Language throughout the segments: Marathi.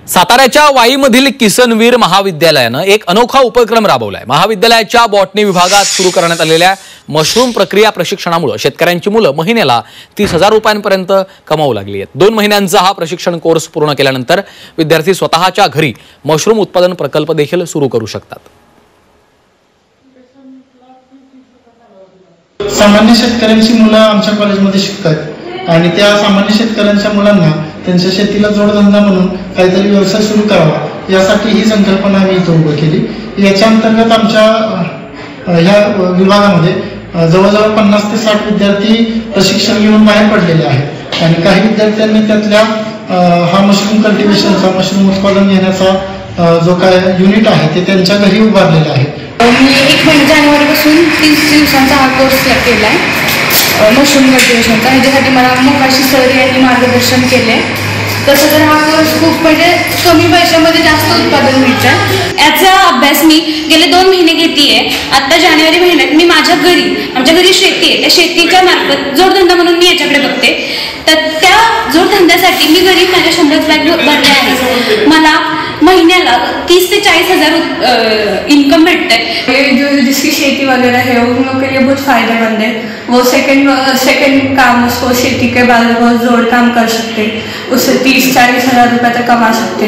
साताऱ्याच्या वाईमधील किसनवीर महाविद्यालयानं एक अनोखा उपक्रम राबवलाय। महाविद्यालयाच्या बॉटनी विभागात सुरू करण्यात आलेल्या मशरूम प्रक्रिया प्रशिक्षणामुळे शेतकऱ्यांची मुलं महिन्याला 30,000 रुपयांपर्यंत कमावू लागली आहेत। 2 महिन्यांचा हा प्रशिक्षण कोर्स पूर्ण केल्यानंतर विद्यार्थी स्वतःच्या घरी मशरूम उत्पादन प्रकल्प देखील सुरू करू शकतात। सामान्य शेतकऱ्यांची मुलं आमच्या कॉलेजमध्ये शिकतात आणि त्या सामान्य शेतकऱ्यांच्या मुलांना त्यांच्या शेतीला जोडधंदा म्हणून काहीतरी व्यवसाय सुरू करावा यासाठी ही संकल्पना आम्ही इथं उभी केली। याच्या अंतर्गत आमच्या ह्या विभागामध्ये जवळजवळ 50 ते 60 विद्यार्थी प्रशिक्षण घेऊन बाहेर पडलेले आहेत आणि काही विद्यार्थ्यांनी त्यातल्या हा मशरूम कल्टिव्हेशनचा मशरूम उत्पादन घेण्याचा जो काय युनिट आहे ते त्यांच्या घरी उभारलेला आहे। मी 1 महिना जानेवारीपासून 30 दिवसांचा हा कोर्स केला आहे मशरूम कल्टिव्हेशनचा। ह्याच्यासाठी मला मोकाशी सर यांनी मार्गदर्शन केले। तसं तर हा कोर्स खूप म्हणजे कमी पैशामध्ये जास्त उत्पादन मिळतं। याचा अभ्यास मी गेले 2 महिने घेतेय। आता जानेवारी महिन्यात मी आमच्या घरी शेती आहे, त्या शेतीच्या मार्फत जोडधंदा म्हणून मी याच्याकडे बघते। तर त्या जोडधंद्यासाठी मी घरी माझ्या 100 बॅग भरल्या आहेत। मला महीने 30 से 40,000 इनकम मिलता है। जो जिसकी खेती वगैरह है उन लोगों के लिए बहुत फायदेमंद है। वो सेकंड काम उसको खेती के बाद वो जोड़ काम कर सकते, उससे 30-40,000 रुपये तक कमा सकते।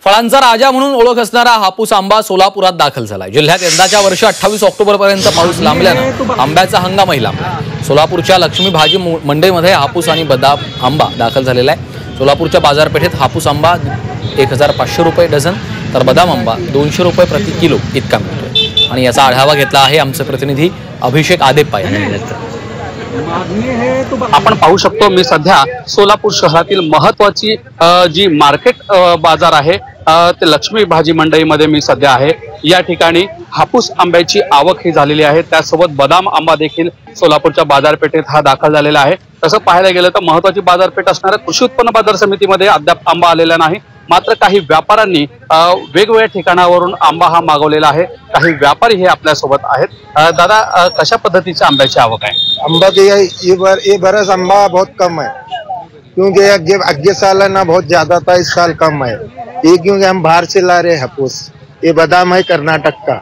फळांचा राजा म्हणून ओळख असणारा हापूस आंबा सोलापुरात दाखल झाला। जिल्ह्यात यंदाच्या वर्षी 28 ऑक्टोबरपर्यंत पाऊस लांबल्यानं आंब्याचा हंगामही लांबला। सोलापूरच्या लक्ष्मी भाजी मंडईमध्ये हापूस आणि बदाम आंबा दाखल झालेला आहे। सोलापूरच्या बाजारपेठेत हापूस आंबा 1,500 रुपये डझन तर बदाम आंबा 200 रुपये प्रति किलो इतका मिळतोय। आणि याचा आढावा घेतला आहे आमचे प्रतिनिधी अभिषेक आदेप्पा यांनी। आपण पाहू शकतो मी सध्या सोलापूर शहरातील महत्त्वाची जी मार्केट बाजार आहे ते लक्ष्मी भाजी मंडईमध्ये मी सध्या आहे। या ठिकाणी हापूस आंब्याची आवक ही झालेली आहे, त्यासोबत बदाम आंबा देखील सोलापूरच्या बाजारपेठेत हा दाखल झालेला आहे। तसं पाहायला गेलं तर महत्त्वाची बाजारपेठ असणाऱ्या कृषी उत्पन्न बाजार समितीमध्ये अद्याप आंबा आलेला नाही। मात्र काही व्यापाऱ्यांनी वेगवेगळ्या ठिकाणावरून आंबा हा मागवलेला आहे। काही व्यापारी हे आपल्या सोबत आहेत। दादा, कशा पद्धतीच्या आंब्याची आवक आहे? आंबा ये बरस आंबा बहुत कम है क्योंकि अगले साल है ना बहुत ज्यादा था, इस साल कम है। ये क्योंकि हम बाहर से ला रहे हापूस, ये बादाम है कर्नाटक का,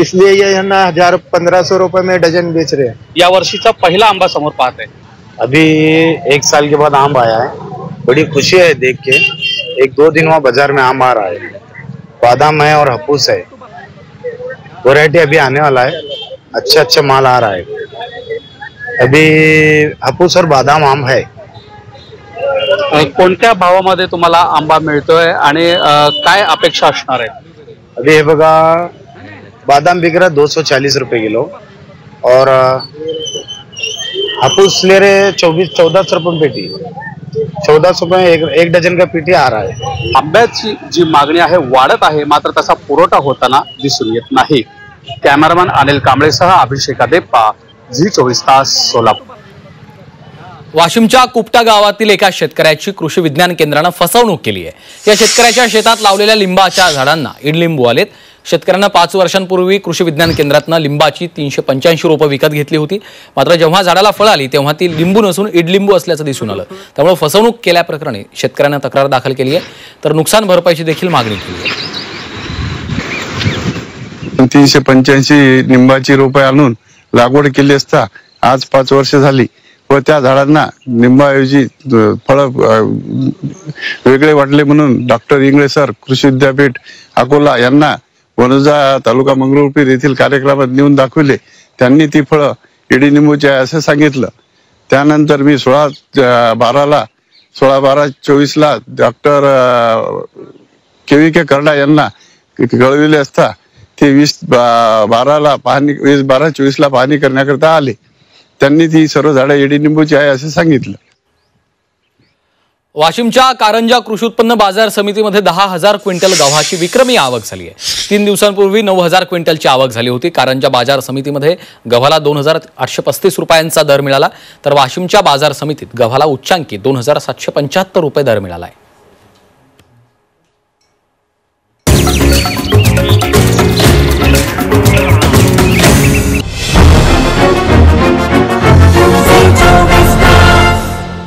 इसलिए ये है ना 1,000-1,500 रुपए में डजन बेच रहे हैं। या वर्षीचा पहिला आंबा समोर पाहते। अभी 1 साल के बाद आम आया है, बड़ी खुशी है देख के। 1-2 दिन वहाँ बाजार में आम आ रहा है, बादाम है और हापूस है। वैरायटी अभी आने वाला है, अच्छा माल आ रहा है। अभी हापूस और बादाम आम है। कोणत्या भावामध्ये तुम्हाला आंबा मिळतोय आणि काय अपेक्षा असणार आहे? अभी हे बघा, बादाम बिक रहा 240 रुपये किलो और हापूस ले रहे 1400 रुपये पेटी। 1400 रुपये एक डजन का पेटी आ रहा है। आंब्याची जी मागणी आहे वाढत आहे, मात्र तसा पुरवठा होताना दिसून येत नाही। कॅमेरामॅन अनिल कांबळेसह अभिषेक आदेप्पा, झी24 तास, सोलापूर। वाशिमच्या कुपटा गावातील एका शेतकऱ्याची कृषी विज्ञान केंद्रानं फसवणूक केली आहे। या शेतकऱ्याच्या शेतात लावलेल्या लिंबाच्या झाडांना इडलिंबू आलेत। शेतकऱ्यांना 5 वर्षांपूर्वी कृषी विज्ञान केंद्रातनं लिंबाची 385 रुपये विकत घेतली होती। मात्र जेव्हा झाडाला फळ आली तेव्हा ती लिंबू नसून इडलिंबू असल्याचं दिसून आलं। त्यामुळे फसवणूक केल्याप्रकरणी शेतकऱ्यांना तक्रार दाखल केली आहे, तर नुकसान भरपाईची देखील मागणी केली आहे। 385 लिंबाची रोपे आणून लागवड केली असता आज 5 वर्ष झाली व त्या झाडांना लिंबाऐवजी फळ वेगळे वाटले म्हणून डॉक्टर इंगळे सर, कृषी विद्यापीठ अकोला यांना वनजा तालुका मंगरुळपीर येथील कार्यक्रमात नेऊन दाखवले। त्यांनी ती फळं इडलिंबूची आहे असं सांगितलं। त्यानंतर मी 16/12/24 डॉक्टर के करडा यांना कळविले असता ते 20/12/24 पाहणी करण्याकरता आले। त्यांनी ती सर्व झाडं इडलिंबूची आहे असं सांगितलं। वाशिमच्या कारंजा कृषी उत्पन्न बाजार समितीमध्ये 10,000 क्विंटल गव्हाची विक्रमी आवक झाली आहे। 3 दिवसांपूर्वी 9,000 क्विंटलची आवक झाली होती। कारंजा बाजार समितीमध्ये गव्हाला 2,835 रुपयांचा दर मिळाला, तर वाशिमच्या बाजार समितीत गव्हाला उच्चांकी 2,775 रुपये दर मिळाला आहे।